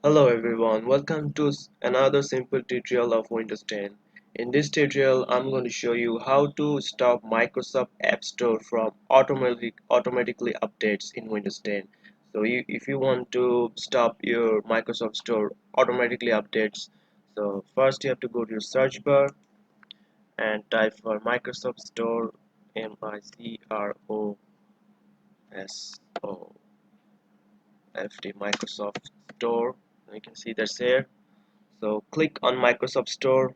Hello everyone, welcome to another simple tutorial of Windows 10. In this tutorial, I'm going to show you how to stop Microsoft App Store from automatically updates in Windows 10. So if you want to stop your Microsoft Store automatically updates, so first you have to go to your search bar and type for Microsoft Store, MicrosoftStore, Microsoft Store. You can see that's here. So click on Microsoft Store.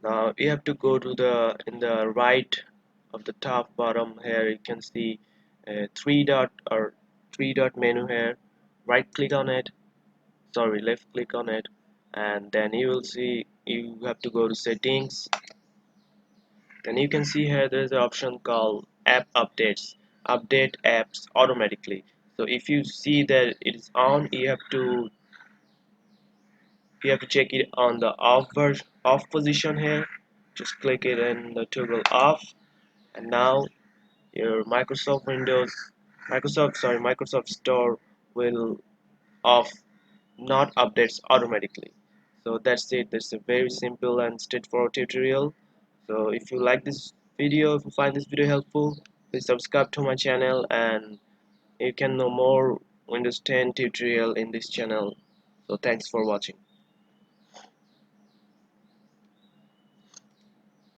Now you have to go to the in the right of the top bottom here. You can see a three dot menu here. Right click on it. Sorry, left click on it, and then you will see you have to go to settings. Then you can see here there's an option called App Updates. Update apps automatically. So if you see that it is on, you have to check it on the off position here. Just click it and the toggle off, and now your Microsoft Store will off, not updates automatically. So that's it. That's a very simple and straightforward tutorial. So if you like this video, if you find this video helpful, please subscribe to my channel, and you can know more Windows 10 tutorial in this channel. So thanks for watching.